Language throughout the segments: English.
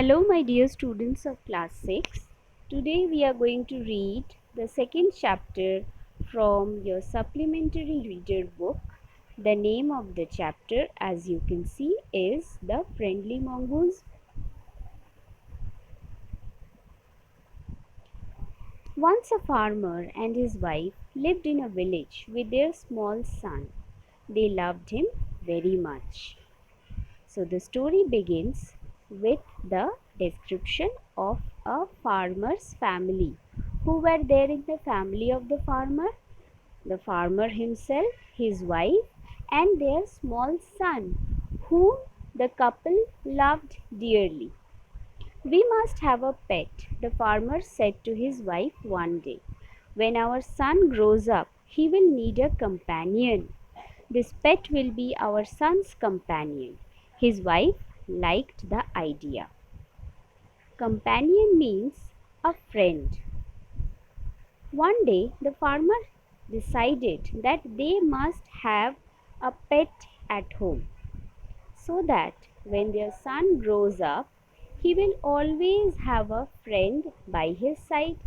Hello, my dear students of class 6. Today we are going to read the second chapter from your supplementary reader book. The name of the chapter, as you can see, is The Friendly Mongoose. Once a farmer and his wife lived in a village with their small son. They loved him very much. So the story begins with the description of a farmer's family. Who were there in the family of the farmer? The farmer himself, his wife, and their small son, whom the couple loved dearly. We must have a pet, the farmer said to his wife one day. When our son grows up, he will need a companion. This pet will be our son's companion. His wife liked the idea. Companion means a friend. One day, the farmer decided that they must have a pet at home so that when their son grows up, he will always have a friend by his side.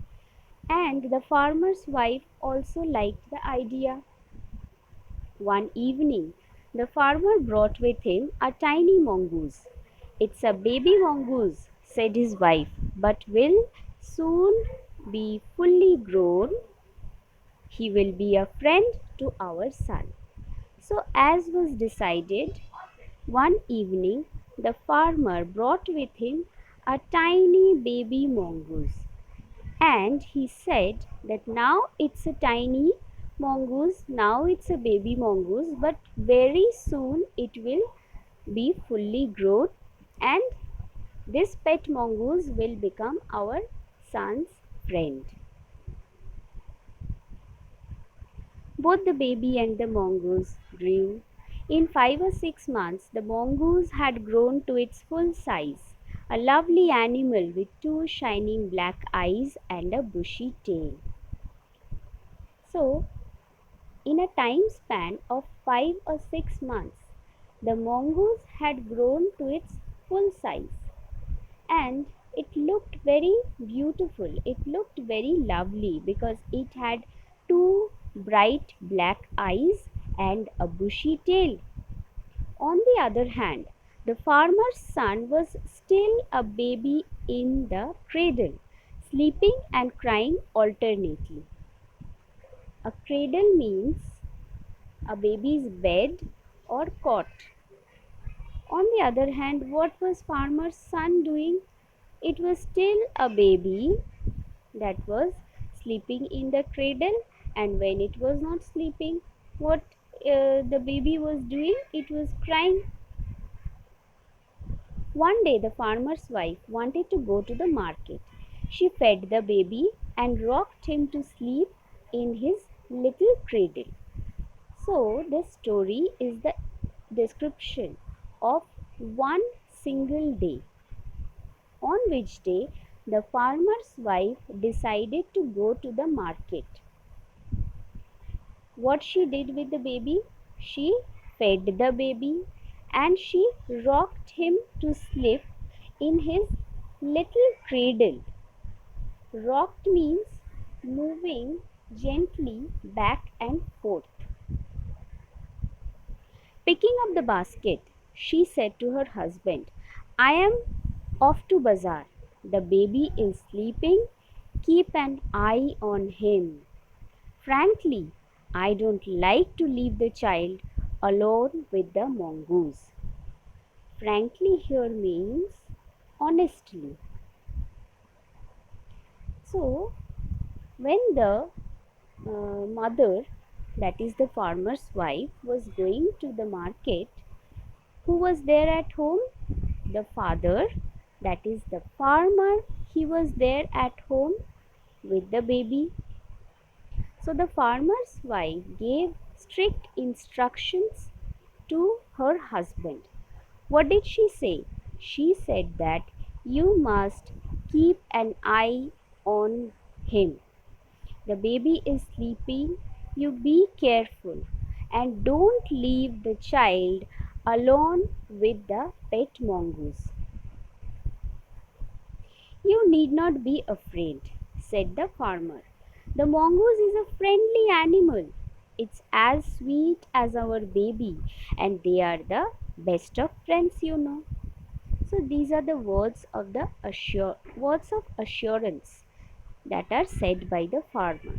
And the farmer's wife also liked the idea. One evening, the farmer brought with him a tiny mongoose. "It's a baby mongoose," said his wife, "but will soon be fully grown. He will be a friend to our son." So, as was decided, one evening the farmer brought with him a tiny baby mongoose. And he said that now it's a tiny mongoose, now it's a baby mongoose, but very soon it will be fully grown, and this pet mongoose will become our son's friend. Both the baby and the mongoose grew. In 5 or 6 months, the mongoose had grown to its full size, a lovely animal with two shining black eyes and a bushy tail. So, in a time span of 5 or 6 months, the mongoose had grown to its full size, and it looked very beautiful. It looked very lovely because it had two bright black eyes and a bushy tail. On the other hand, the farmer's son was still a baby in the cradle, sleeping and crying alternately. A cradle means a baby's bed or cot. On the other hand, what was farmer's son doing? It was still a baby that was sleeping in the cradle, and when it was not sleeping, what the baby was doing? It was crying. One day the farmer's wife wanted to go to the market. She fed the baby and rocked him to sleep in his little cradle. So, this story is the description of one single day, on which day the farmer's wife decided to go to the market. What she did with the baby? She fed the baby and she rocked him to sleep in his little cradle. Rocked means moving gently back and forth. Picking up the basket, she said to her husband, "I am off to bazaar. The baby is sleeping. Keep an eye on him. Frankly, I don't like to leave the child alone with the mongoose." Frankly here means honestly. So, when the mother, that is the farmer's wife, was going to the market, who was there at home? The father, that is the farmer, he was there at home with the baby. So the farmer's wife gave strict instructions to her husband. What did she say? She said that you must keep an eye on him. The baby is sleeping. You be careful and don't leave the child alone with the pet mongoose. You need not be afraid, said the farmer. The mongoose is a friendly animal. It's as sweet as our baby, and they are the best of friends. So these are the words of assurance that are said by the farmer.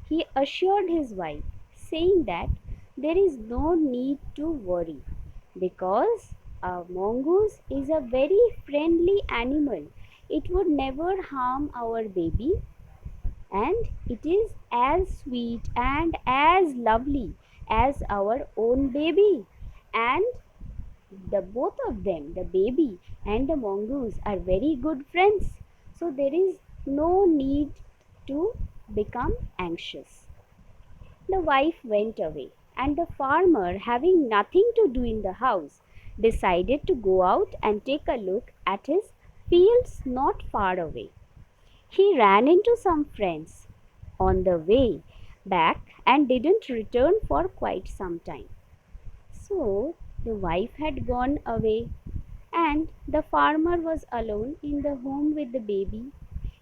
He assured his wife, saying that there is no need to worry because a mongoose is a very friendly animal. It would never harm our baby, and it is as sweet and as lovely as our own baby. And the both of them, the baby and the mongoose, are very good friends. So there is no need to become anxious. The wife went away, and the farmer, having nothing to do in the house, decided to go out and take a look at his fields not far away. He ran into some friends on the way back and didn't return for quite some time. So the wife had gone away, and the farmer was alone in the home with the baby.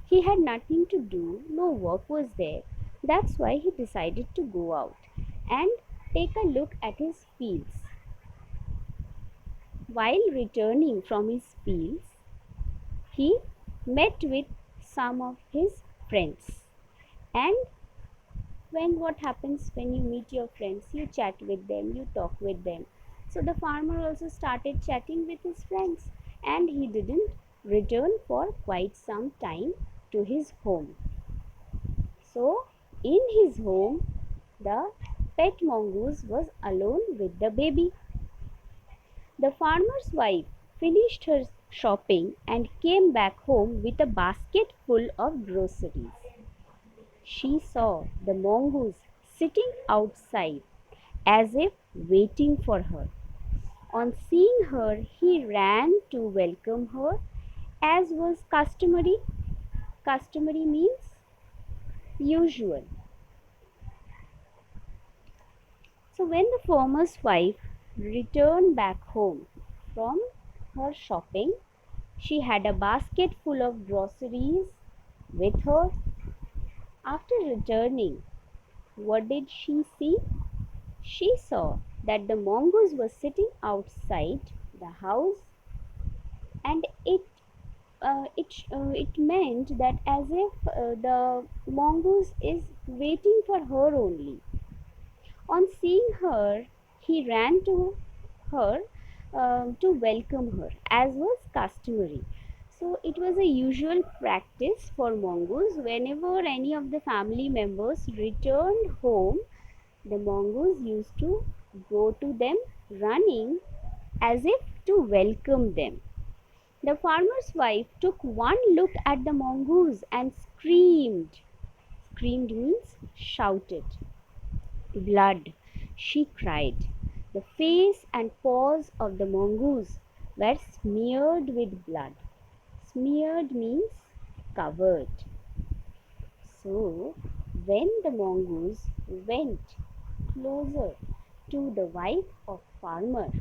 He had nothing to do, no work was there. That's why he decided to go out and take a look at his fields. While returning from his fields, he met with some of his friends. And when what happens when you meet your friends, you chat with them, you talk with them. So the farmer also started chatting with his friends, and he didn't return for quite some time to his home. So in his home, the pet mongoose was alone with the baby. The farmer's wife finished her shopping and came back home with a basket full of groceries. She saw the mongoose sitting outside as if waiting for her. On seeing her, he ran to welcome her as was customary. Customary means usual. So when the farmer's wife returned back home from her shopping, she had a basket full of groceries with her. After returning, what did she see? She saw that the mongoose was sitting outside the house, and it meant that as if the mongoose is waiting for her only. On seeing her, he ran to her to welcome her, as was customary. So it was a usual practice for mongoose whenever any of the family members returned home, the mongoose used to go to them running as if to welcome them. The farmer's wife took one look at the mongoose and screamed. Screamed means shouted. Blood, she cried. The face and paws of the mongoose were smeared with blood. Smeared means covered. So, when the mongoose went closer to the wife of farmer,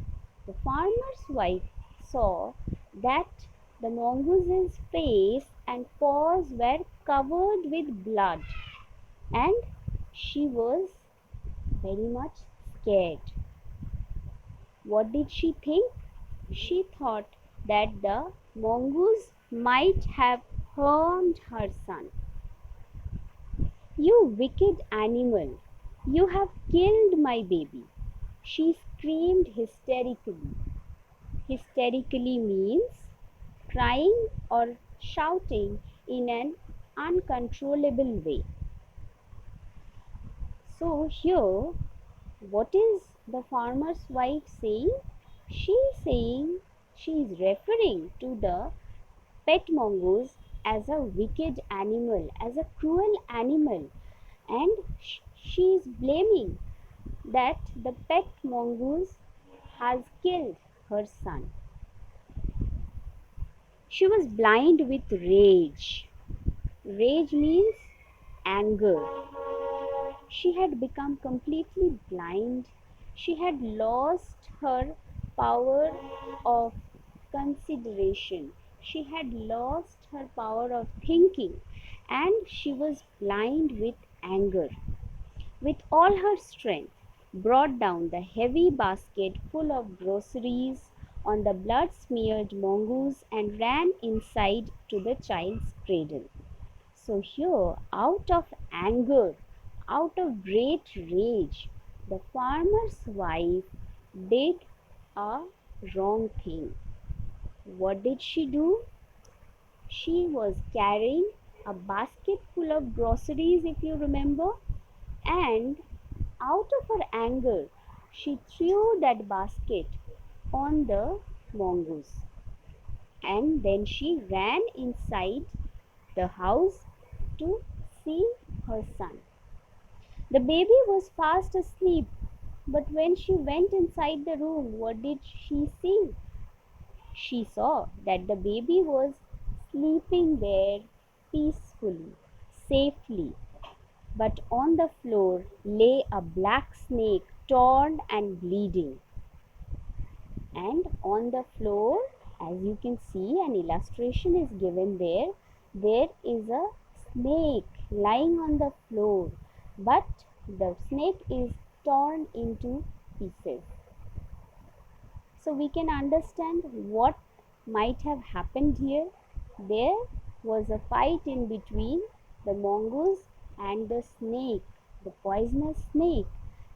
the farmer's wife saw that the mongoose's face and paws were covered with blood, and she was very much scared. What did she think? She thought that the mongoose might have harmed her son. You wicked animal, you have killed my baby, she screamed hysterically. Hysterically means crying or shouting in an uncontrollable way. So, here, what is the farmer's wife saying? She is saying, she is referring to the pet mongoose as a wicked animal, as a cruel animal, and she is blaming that the pet mongoose has killed her son. She was blind with rage. Rage means anger. She had become completely blind. She had lost her power of consideration. She had lost her power of thinking and she was blind with anger. With all her strength, brought down the heavy basket full of groceries on the blood smeared mongoose and ran inside to the child's cradle. So, here, out of anger, out of great rage, the farmer's wife did a wrong thing. What did she do? She was carrying a basket full of groceries, if you remember, and out of her anger, she threw that basket on the mongoose and then she ran inside the house to see her son. The baby was fast asleep, but when she went inside the room, what did she see? She saw that the baby was sleeping there peacefully, safely, but on the floor lay a black snake, torn and bleeding. And on the floor, as you can see, an illustration is given there. There is a snake lying on the floor, but the snake is torn into pieces. So we can understand what might have happened here. There was a fight in between the mongoose and the snake, the poisonous snake,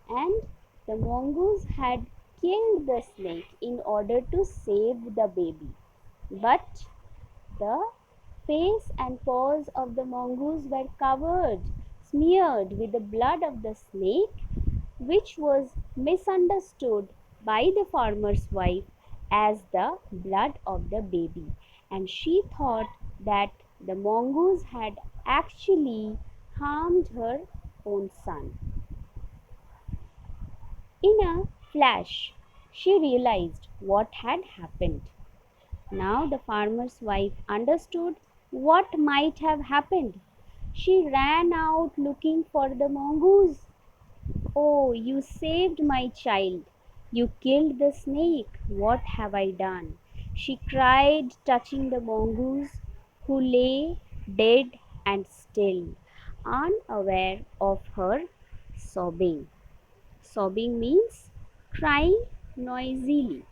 and the mongoose had killed the snake in order to save the baby. But the face and paws of the mongoose were covered, smeared with the blood of the snake, which was misunderstood by the farmer's wife as the blood of the baby. And she thought that the mongoose had actually harmed her own son. In a flash, she realized what had happened. Now the farmer's wife understood what might have happened. She ran out looking for the mongoose. "Oh, you saved my child. You killed the snake. What have I done?" she cried, touching the mongoose, who lay dead and still, unaware of her sobbing. Sobbing means crying noisily.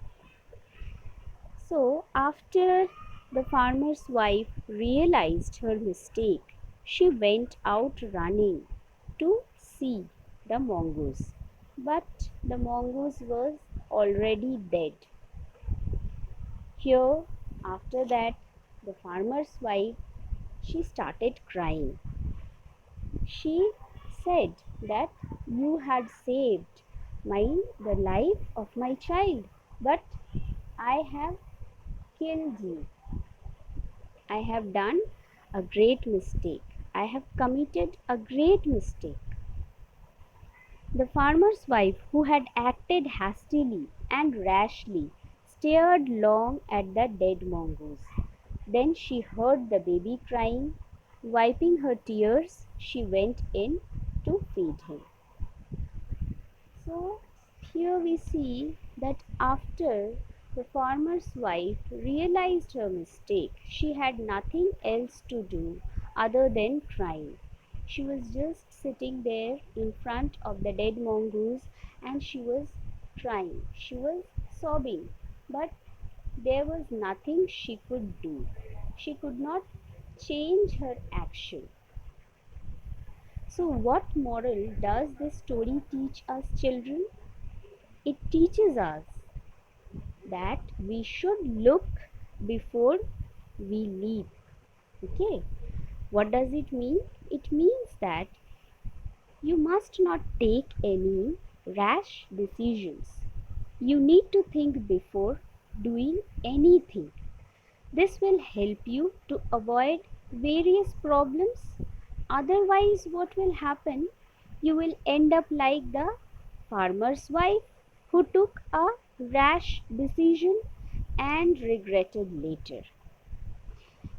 So, after the farmer's wife realized her mistake, she went out running to see the mongoose. But the mongoose was already dead. Here, after that, the farmer's wife, she started crying. She said that you had saved the life of my child, but I have killed you. I have done a great mistake. I have committed a great mistake. The farmer's wife, who had acted hastily and rashly, stared long at the dead mongoose. Then she heard the baby crying. Wiping her tears, she went in to feed him. So, here we see that after the farmer's wife realized her mistake, she had nothing else to do other than crying. She was just sitting there in front of the dead mongoose and she was crying. She was sobbing, but there was nothing she could do. She could not change her action. So, what moral does this story teach us, children? It teaches us that we should look before we leap. Okay, what does it mean? It means that you must not take any rash decisions. You need to think before doing anything. This will help you to avoid various problems. Otherwise, what will happen? You will end up like the farmer's wife who took a rash decision and regretted later.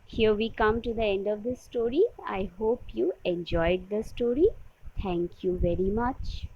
Here we come to the end of this story. I hope you enjoyed the story. Thank you very much.